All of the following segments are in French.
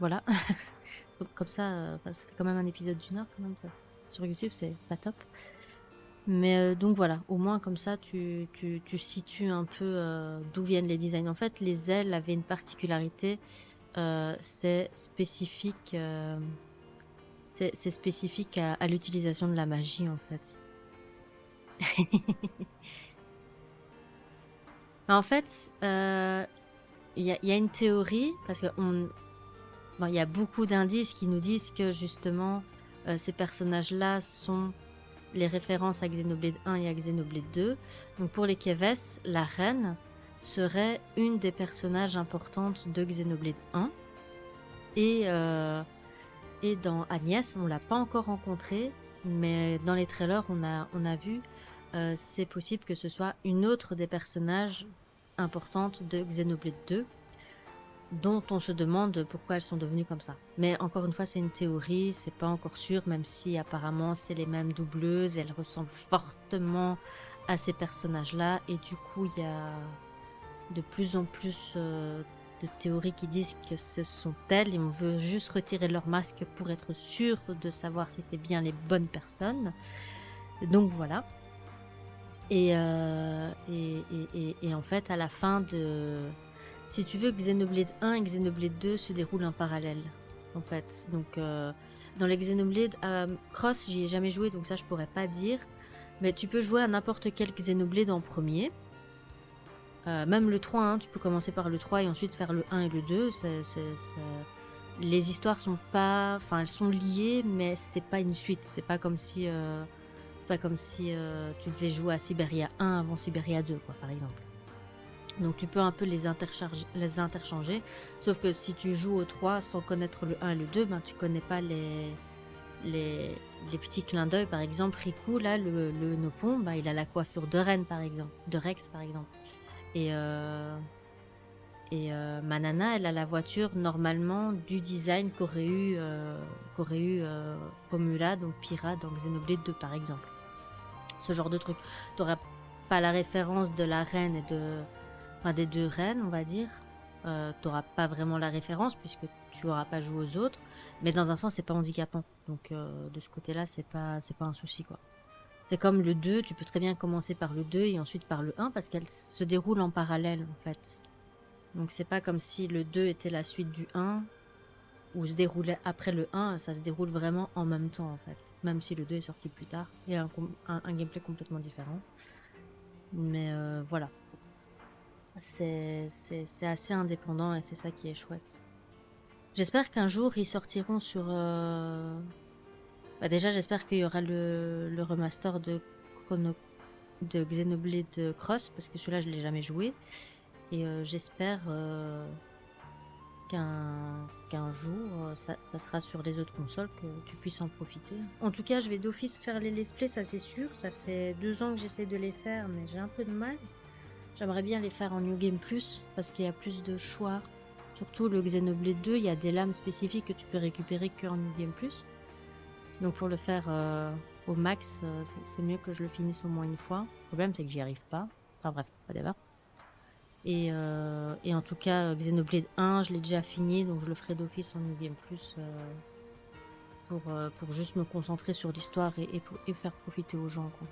Voilà. Donc comme ça, bah, ça fait quand même un épisode d'1 heure quand même ça. Sur YouTube, c'est pas top. Mais donc voilà, au moins comme ça tu situes un peu, d'où viennent les designs. En fait, les ailes avaient une particularité, c'est spécifique, c'est spécifique à l'utilisation de la magie, en fait. En fait, il y a une théorie parce qu'on bon, il y a beaucoup d'indices qui nous disent que justement, ces personnages-là sont les références à Xenoblade 1 et à Xenoblade 2. Donc pour les Keves, la reine serait une des personnages importantes de Xenoblade 1 et dans Agnès, on l'a pas encore rencontrée, mais dans les trailers, on a vu, c'est possible que ce soit une autre des personnages importantes de Xenoblade 2 dont on se demande pourquoi elles sont devenues comme ça. Mais encore une fois, c'est une théorie, c'est pas encore sûr, même si apparemment c'est les mêmes doubleuses, elles ressemblent fortement à ces personnages-là, et du coup, il y a de plus en plus de théories qui disent que ce sont elles, et on veut juste retirer leur masque pour être sûr de savoir si c'est bien les bonnes personnes. Donc voilà. Et en fait, à la fin de... Si tu veux, Xenoblade 1 et Xenoblade 2 se déroulent en parallèle, en fait. Donc, dans les Xenoblade, Cross, j'y ai jamais joué, donc ça, je pourrais pas dire. Mais tu peux jouer à n'importe quel Xenoblade en premier. Même le 3, hein, tu peux commencer par le 3 et ensuite faire le 1 et le 2. Les histoires sont pas... Enfin, elles sont liées, mais c'est pas une suite. C'est pas comme si... Pas comme si tu devais jouer à Siberia 1 avant Siberia 2, quoi, par exemple. Donc tu peux un peu les interchanger. Sauf que si tu joues au 3 sans connaître le 1 et le 2, ben, tu connais pas les petits clins d'œil. Par exemple, Riku, là, le Nopon, ben, il a la coiffure de Reine, par exemple. De Rex, par exemple. Et Manana, elle a la voiture normalement du design qu'aurait eu Romula, donc Pyra, dans Xenoblade 2, par exemple. Ce genre de truc. T'auras pas la référence de la reine et enfin, des deux reines, on va dire. T'auras pas vraiment la référence puisque tu auras pas joué aux autres. Mais dans un sens, c'est pas handicapant. Donc de ce côté-là, c'est pas un souci, quoi. C'est comme le 2, tu peux très bien commencer par le 2 et ensuite par le 1 parce qu'elles se déroulent en parallèle, en fait. Donc c'est pas comme si le 2 était la suite du 1 ou se déroulait après le 1, ça se déroule vraiment en même temps, en fait. Même si le 2 est sorti plus tard et un gameplay complètement différent. Mais voilà, c'est assez indépendant et c'est ça qui est chouette. J'espère qu'un jour ils sortiront sur... Bah déjà, j'espère qu'il y aura le remaster de Xenoblade Cross, parce que celui-là, je l'ai jamais joué. Et j'espère qu'un jour, ça sera sur les autres consoles, que tu puisses en profiter. En tout cas, je vais d'office faire les let's play, ça c'est sûr. Ça fait 2 ans que j'essaie de les faire, mais j'ai un peu de mal. J'aimerais bien les faire en New Game Plus, parce qu'il y a plus de choix. Surtout le Xenoblade 2, il y a des lames spécifiques que tu peux récupérer qu'en New Game Plus. Donc pour le faire au max, c'est mieux que je le finisse au moins une fois. Le problème, c'est que j'y arrive pas. Enfin bref, pas débat. Et en tout cas, Xenoblade 1, je l'ai déjà fini, donc je le ferai d'office en New Game Plus pour juste me concentrer sur l'histoire et faire profiter aux gens, quoi.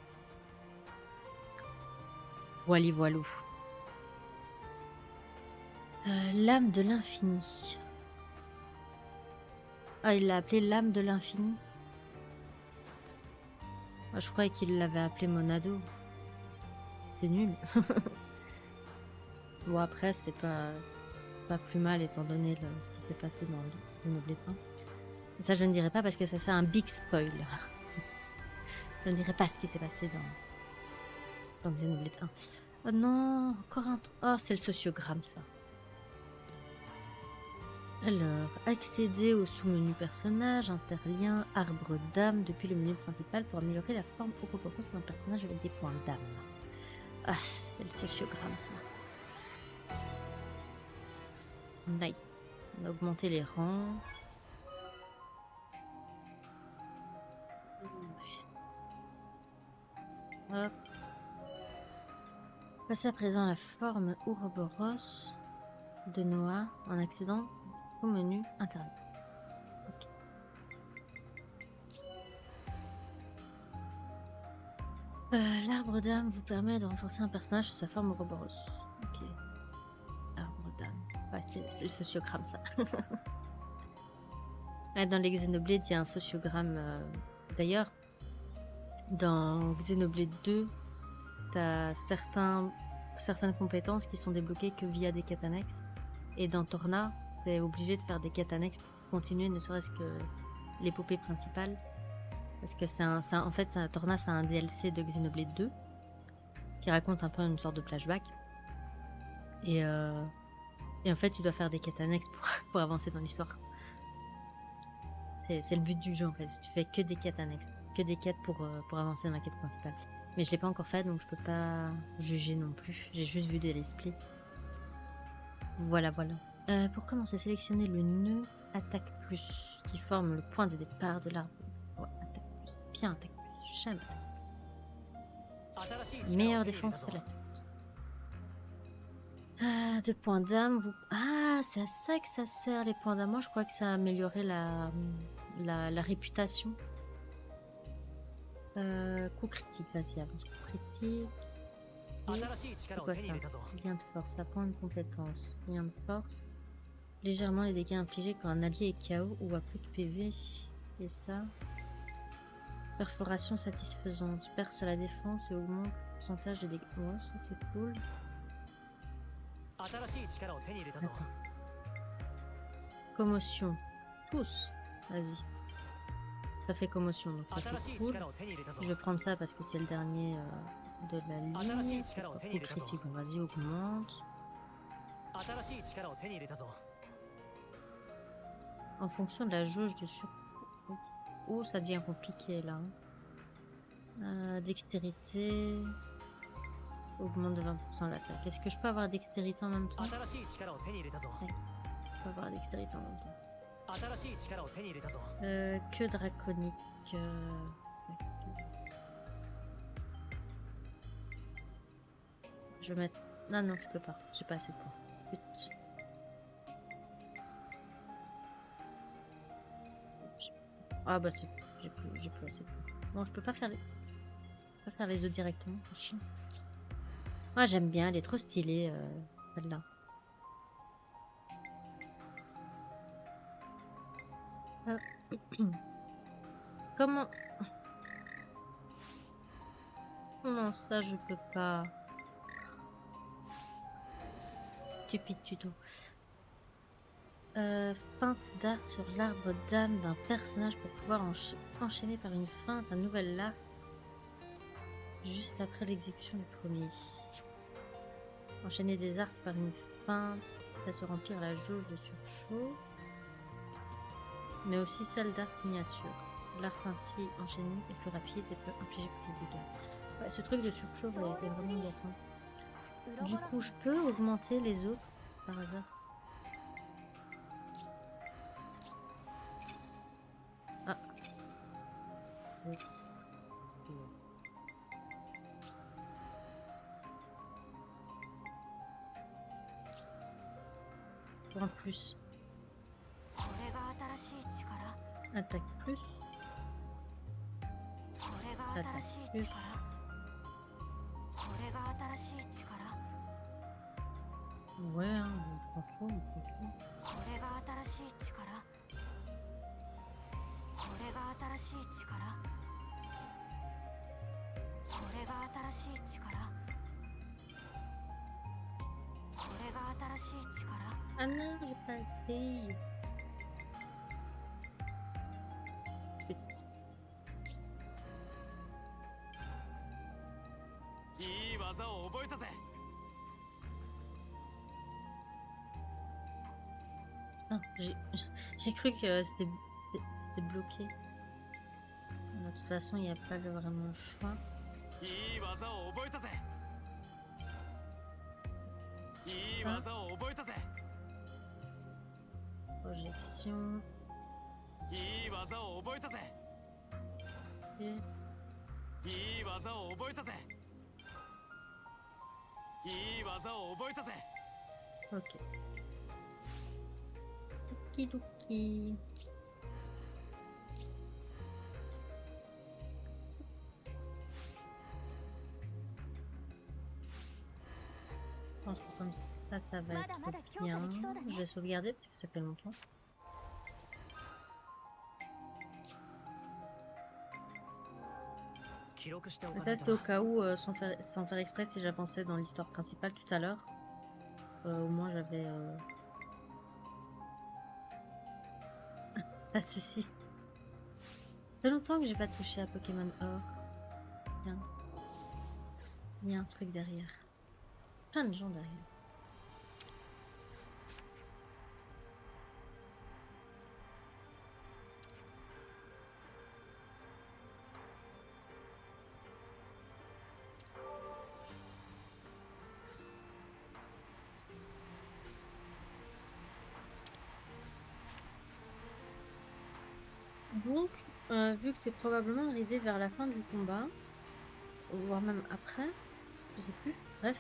Voili voilou. L'âme de l'infini. Ah, il l'a appelé l'âme de l'infini. Ah, je croyais qu'il l'avait appelé Monado. C'est nul. Bon, après, c'est pas plus mal étant donné ce qui s'est passé dans Xenoblade 1. Ça, je ne dirais pas parce que ça, c'est un big spoil. Je ne dirais pas ce qui s'est passé dans Xenoblade 1. Oh non, encore un... Oh, c'est le sociogramme, ça. Alors, accéder au sous-menu personnage, interlien, arbre d'âme depuis le menu principal pour améliorer la forme au propos d'un personnage avec des points d'âme. Ah, c'est le sociogramme, ça. Nice. On a augmenté les rangs. Hop. Passez à présent à la forme Ouroboros de Noah en accédant au menu intérieur. Ok. L'arbre d'âme vous permet de renforcer un personnage sur sa forme Ouroboros. Ok. Arbre d'âme. Ouais, c'est le sociogramme, ça. Ouais, dans les Xenoblade, il y a un sociogramme. D'ailleurs, dans Xenoblade 2, tu as certaines compétences qui sont débloquées que via des quêtes annexes. Et dans Torna, tu es obligé de faire des quêtes annexes pour continuer, ne serait-ce que l'épopée principale. Parce que en fait, Torna, c'est un DLC de Xenoblade 2 qui raconte un peu une sorte de flashback. Et en fait, tu dois faire des quêtes annexes pour avancer dans l'histoire. C'est le but du jeu, en fait. Tu fais que des quêtes annexes, que des quêtes pour avancer dans la quête principale. Mais je l'ai pas encore fait, donc je peux pas juger non plus. J'ai juste vu des let's play. Voilà. Pour commencer, sélectionnez le nœud attaque plus qui forme le point de départ de l'arbre. Ouais, attaque plus. Bien attaque plus. J'aime attaque plus. Meilleure défense, c'est l'attaque. 2 points d'âme. Ah, c'est à ça que ça sert les points d'âme. Moi, je crois que ça a amélioré la réputation. Coup critique, vas-y, avance. Coup critique. C'est quoi ça? Lien de force, ça prend une compétence. Lien de force. Légèrement les dégâts infligés quand un allié est KO ou a plus de PV. Et ça. Perforation satisfaisante. Perce à la défense et augmente le pourcentage des dégâts. Ouais, ça c'est cool. Attends. Commotion. Tous. Vas-y. Ça fait commotion, donc ça c'est cool. Je vais prendre ça parce que c'est le dernier de la ligne. Coup critique, vas-y, augmente. En fonction de la jauge de surcoût. Oh, ça devient compliqué là. Dextérité. Augmente de 20% l'attaque. Est-ce que je peux avoir dextérité en même temps? Ouais. Je peux avoir dextérité en même temps. Que draconique. Je vais mettre. Non, je peux pas. J'ai pas assez de points. Pute. Ah bah c'est. J'ai plus assez de points. Bon, je peux pas faire les autres directement. C'est chiant. Moi j'aime bien, elle est trop stylée celle-là. Comment ça je peux pas? Stupide tuto. Feinte d'art sur l'arbre d'âme d'un personnage pour pouvoir enchaîner par une feinte un nouvel arc juste après l'exécution du premier. Enchaîner des arcs par une feinte, ça se remplir la jauge de surchaud, mais aussi celle d'art signature. L'arc ainsi enchaîné est plus rapide et peut infliger plus de dégâts. Ouais, ce truc de surchaud est vraiment agaçant. Du coup, je peux augmenter les autres par hasard? Ah. En plus. Attaque plus. Attaque plus. Ouais, hein, on prend tout. Ah non, j'ai pas essayé. Ah, j'ai cru que c'était bloqué. De toute façon, il n'y a pas vraiment le choix. Projection. Ok. Okidoki. Je pense que comme ça va être bien. Je vais sauvegarder parce que ça fait longtemps. Mais ça, c'était au cas où, sans faire exprès, si j'avançais dans l'histoire principale tout à l'heure. Au moins, j'avais... pas de soucis. Ça fait longtemps que j'ai pas touché à Pokémon Or. Tiens. Il y a un truc derrière. Plein de gens derrière. Donc, vu que tu es probablement arrivé vers la fin du combat, voire même après, je sais plus, bref,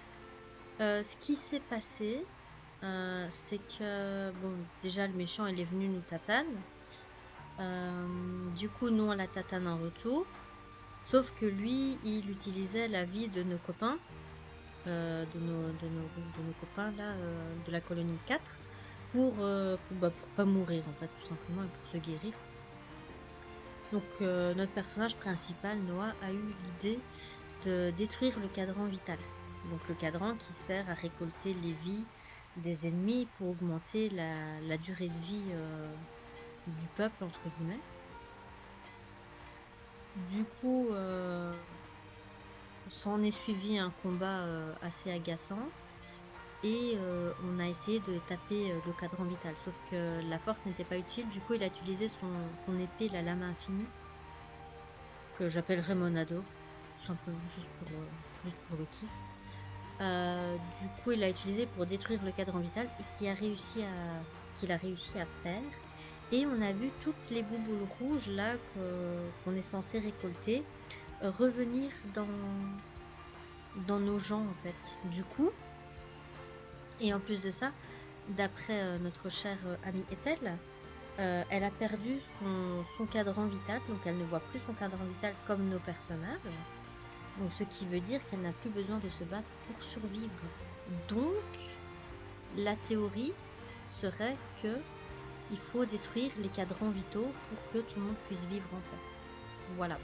ce qui s'est passé, c'est que, bon, déjà le méchant il est venu nous tatane, du coup nous on la tatane en retour, sauf que lui il utilisait la vie de nos copains, de nos copains là, de la colonie 4, pour pas mourir en fait, tout simplement, et pour se guérir. Donc notre personnage principal, Noah, a eu l'idée de détruire le cadran vital. Donc le cadran qui sert à récolter les vies des ennemis pour augmenter la durée de vie du peuple, entre guillemets. Du coup, s'en est suivi un combat assez agaçant. Et on a essayé de taper le cadran vital. Sauf que la force n'était pas utile. Du coup, il a utilisé son épée, la lame infinie, que j'appellerais Monado, tout simplement, juste pour le kiff. Du coup, il l'a utilisé pour détruire le cadran vital et qu'il a réussi à faire. Et on a vu toutes les bouboules rouges là qu'on est censé récolter revenir dans nos gens en fait. Du coup, et en plus de ça, d'après notre chère amie Ethel, elle a perdu son cadran vital, donc elle ne voit plus son cadran vital comme nos personnages. Donc ce qui veut dire qu'elle n'a plus besoin de se battre pour survivre. Donc la théorie serait que il faut détruire les cadrans vitaux pour que tout le monde puisse vivre en paix. Voilà.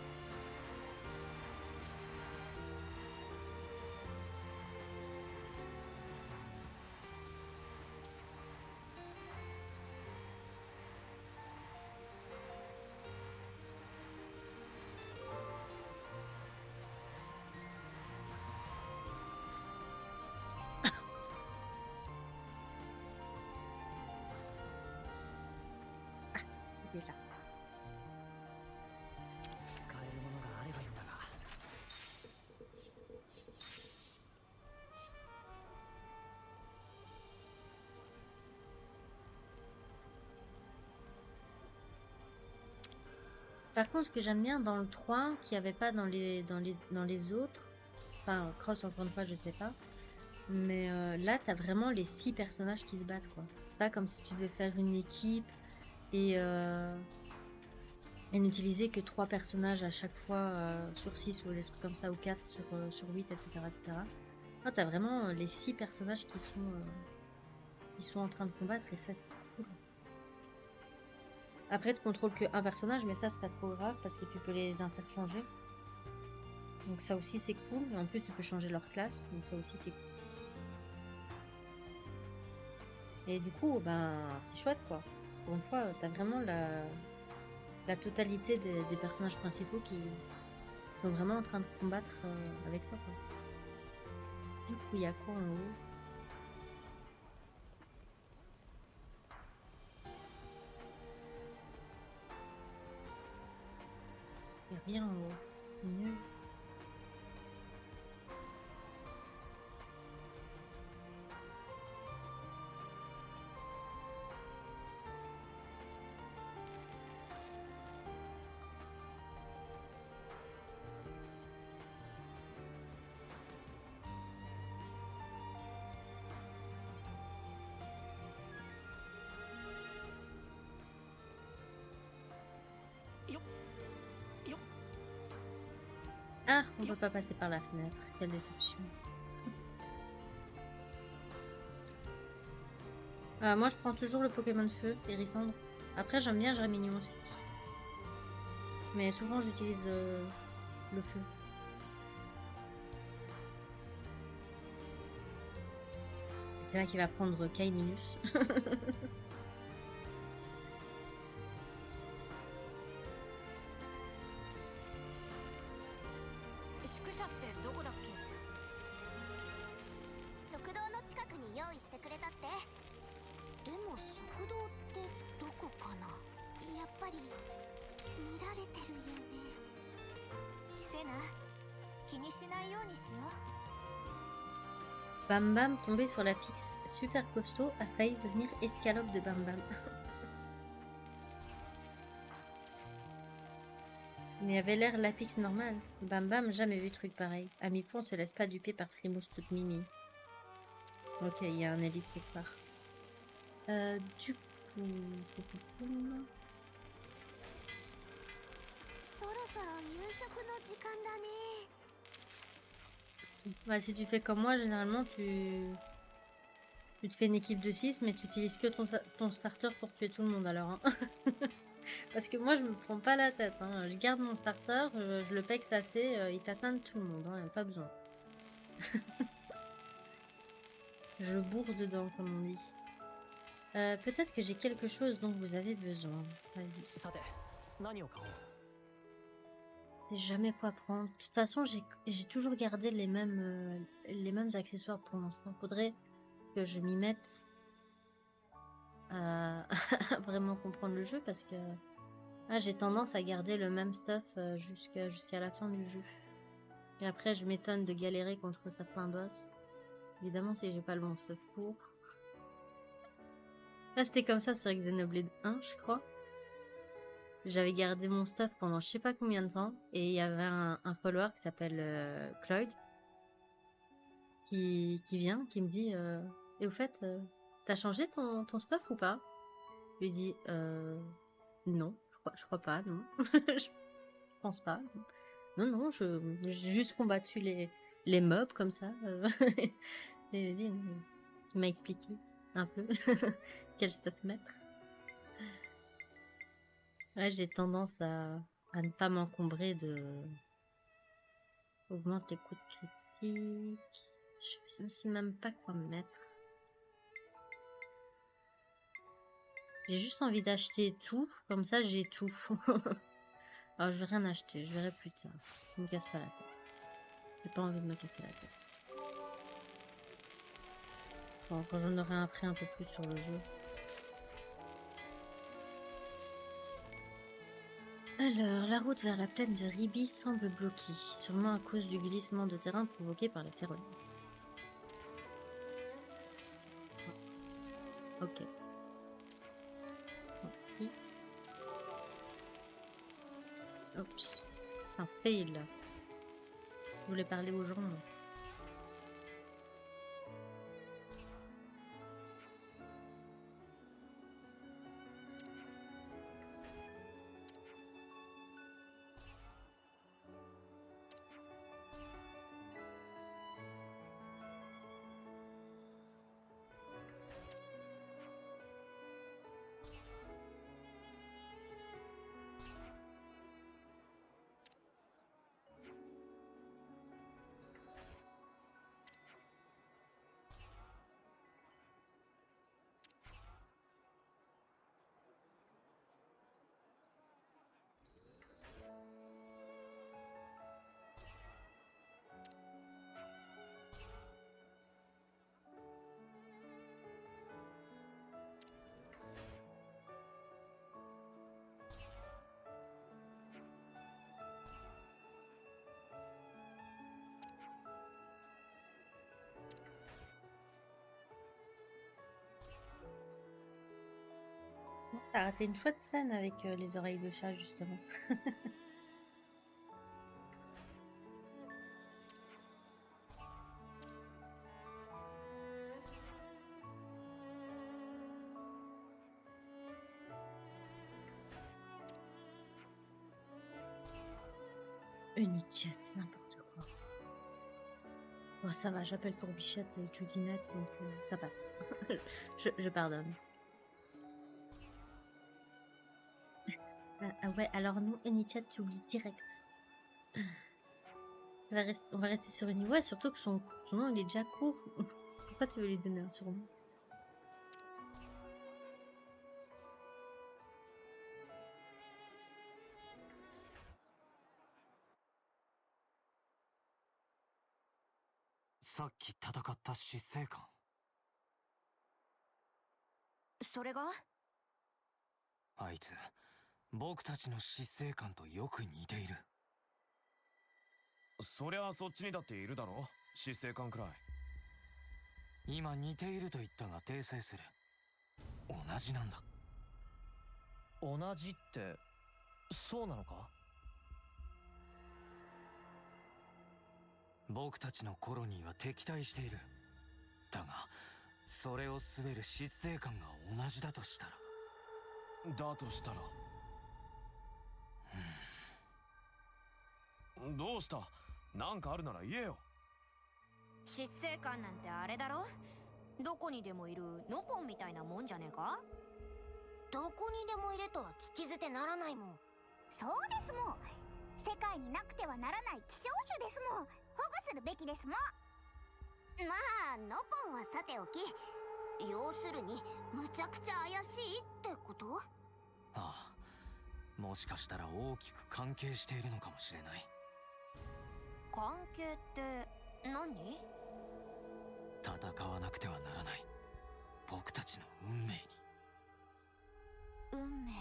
Il est là. Par contre, ce que j'aime bien dans le 3, qu'il n'y avait pas dans les autres, enfin, Cross, encore une fois, je sais pas, mais là, t'as vraiment les 6 personnages qui se battent, quoi. C'est pas comme si tu devais faire une équipe et n'utiliser que 3 personnages à chaque fois sur 6 ou des trucs comme ça, ou 4 sur 8, etc. etc. Là, t'as vraiment les 6 personnages qui sont en train de combattre, et ça, c'est cool. Après, tu contrôles qu'un personnage, mais ça, c'est pas trop grave parce que tu peux les interchanger. Donc ça aussi, c'est cool. Et en plus, tu peux changer leur classe, donc ça aussi, c'est cool. Et du coup, ben, c'est chouette, quoi. Pour une fois, t'as vraiment la totalité des personnages principaux qui sont vraiment en train de combattre avec toi, quoi. Du coup, il y a quoi en haut? Il n'y a rien en haut. C'est nul. Ah, on peut pas passer par la fenêtre. Quelle déception. Moi, je prends toujours le Pokémon de feu, Hérissandre. Après, j'aime bien Germignon aussi. Mais souvent, j'utilise le feu. C'est là qu'il va prendre Kaiminus. 宿舎ってどこだっけ？食堂の近くに用意してくれたって。でも食堂ってどこかな。やっぱり見られてるよね。セナ、気にしないようにしよう。 Bam Bam tombé sur la fixe super costaud a failli devenir escalope de Bam Bam. Mais avait l'air Lapix normal. Bam Bam, jamais vu truc pareil. Amipon se laisse pas duper par Frimousse toute mimi. Ok, il y a un élite quelque part. Du coup... そろそろ夕食の時間だね。 Bah, si tu fais comme moi, généralement, tu te fais une équipe de 6, mais tu utilises que ton starter pour tuer tout le monde alors. Hein. Parce que moi, je me prends pas la tête. Hein. Je garde mon starter, je le pexe assez, il t'atteint tout le monde. Hein, pas besoin. Je bourre dedans, comme on dit. Peut-être que j'ai quelque chose dont vous avez besoin. Vas-y. Je sais jamais quoi prendre. De toute façon, j'ai toujours gardé les mêmes accessoires pour l'instant. Faudrait que je m'y mette à vraiment comprendre le jeu parce que j'ai tendance à garder le même stuff jusqu'à la fin du jeu. Et après, je m'étonne de galérer contre certains boss. Évidemment, si j'ai pas le bon stuff pour. Là, c'était comme ça sur Xenoblade 1, je crois. J'avais gardé mon stuff pendant je sais pas combien de temps. Et il y avait un follower qui s'appelle Cloyd. Qui vient, qui me dit et au fait, t'as changé ton stuff ou pas? Je lui dis non, je crois pas, non. Je pense pas. Non, j'ai juste combattu les mobs comme ça. Et il m'a expliqué un peu quel stuff mettre. Ouais, j'ai tendance à ne pas m'encombrer de augmente les coups de critique. Je sais même pas quoi me mettre. J'ai juste envie d'acheter tout, comme ça j'ai tout. Alors je vais rien acheter, je verrai plus tard. Je me casse pas la tête. J'ai pas envie de me casser la tête. Bon, quand j'en aurai appris un peu plus sur le jeu. Alors, la route vers la plaine de Ribi semble bloquée, sûrement à cause du glissement de terrain provoqué par la ferronise. Ok. Oui. Oups. Un fail. Je voulais parler aux gens. Moi. T'as raté une chouette scène avec les oreilles de chat, justement. Unichat, n'importe quoi. Bon, ça va, j'appelle pour Bichat et Judinat, donc ça passe. Je pardonne. Ah ouais, alors non, Unichat, tu oublies direct. On va rester sur Uni. Ouais, surtout que son nom, il est déjà court. Pourquoi tu veux lui donner un surnom?さっき戦った死生観。それが？あいつ僕たちの死生観とよく似ている。そりゃそっちにだっているだろ、死生観くらい。今似ていると言ったが訂正する。同じなんだ。同じってそうなのか？僕たちのコロニーは敵対している。だがそれを滑る死生観が同じだとしたら。だとしたらどうした？なんかあるなら言えよ。失生観なんてあれだろ、どこにでもいるノポンみたいなもんじゃねえか。どこにでもいれとは聞き捨てならないもん。そうですもん。世界になくてはならない希少種ですもん。保護するべきですもん。まあノポンはさておき、要するにむちゃくちゃ怪しいってこと？ああ、もしかしたら大きく関係しているのかもしれない。関係って何？戦わなくてはならない僕たちの運命に。運命。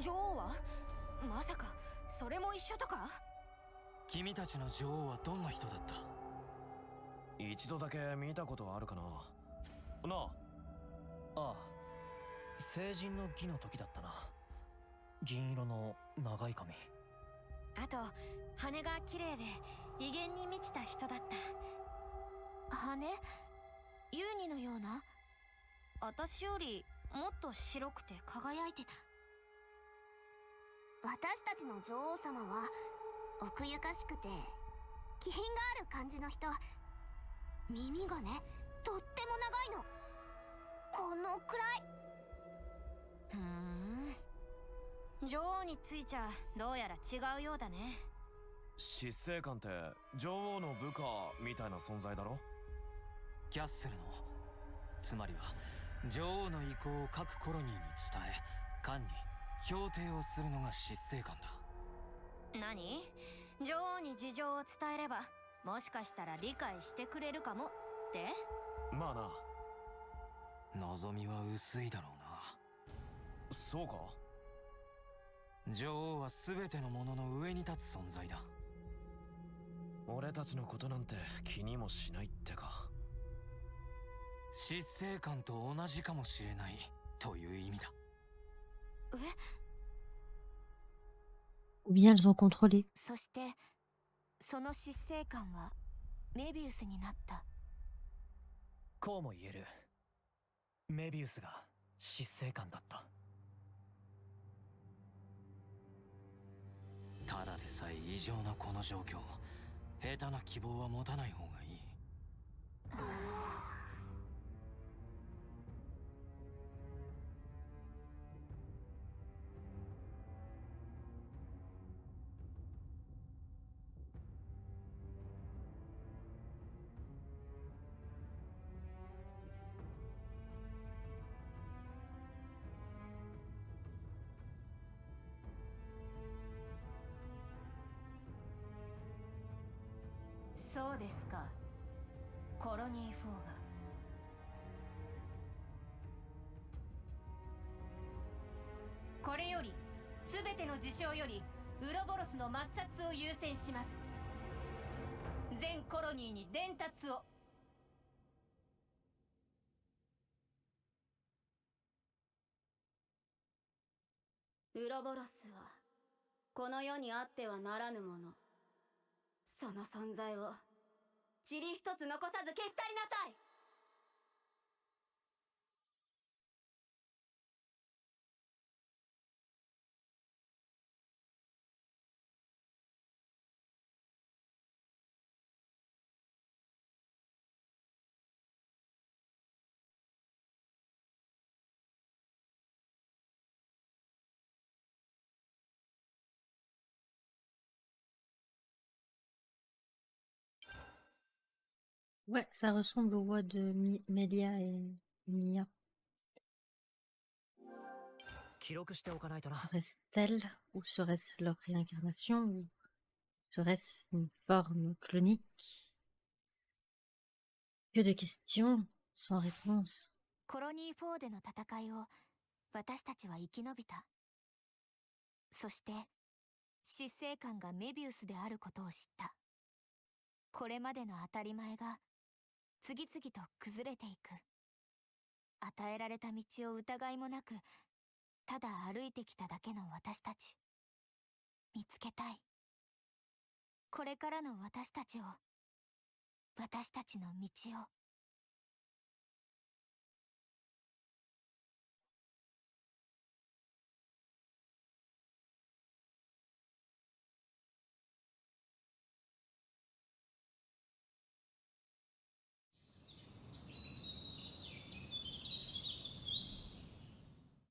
女王はまさかそれも一緒とか？君たちの女王はどんな人だった？一度だけ見たことあるかな。なあ。ああ、成人の儀の時だったな。銀色の長い髪。あと羽が綺麗で威厳に満ちた人だった。羽？ユーニのような？私よりもっと白くて輝いてた。私たちの女王様は奥ゆかしくて気品がある感じの人。耳がね、とっても長いの。このくらい。女王についちゃどうやら違うようだね。死生観って女王の部下みたいな存在だろ。キャッセルの、つまりは女王の意向を各コロニーに伝え管理評定をするのが死生観だ。何？女王に事情を伝えればもしかしたら理解してくれるかもって？まあな。望みは薄いだろうな。そうか。女王は全てのものの上に立つ存在だ。俺たちのことなんて気にもしないってか。死生観と同じかもしれないという意味だ。Ou bien elles ont contrôlé. そしてその死生観はメビウスになった。こうも言える。メビウスが死生観だった。ただでさえ異常なこの状況、下手な希望は持たない方がいい。そうですか、コロニー4が。これより全ての事象よりウロボロスの抹殺を優先します。全コロニーに伝達を。ウロボロスはこの世にあってはならぬもの。その存在を塵一つ残さず消し去りなさい。Ouais, ça ressemble aux voix de Melia et Mia. 記録しておかないとな。 Serait-ce elle ou serait-ce leur réincarnation ou serait-ce une forme clonique? Que de questions sans réponse. コロニー4での戦いを私たちは生き延びた。そして執政官がメビウスであることを知った。これまでの当たり前が次々と崩れていく。与えられた道を疑いもなくただ歩いてきただけの私たち。見つけたい。これからの私たちを、私たちの道を。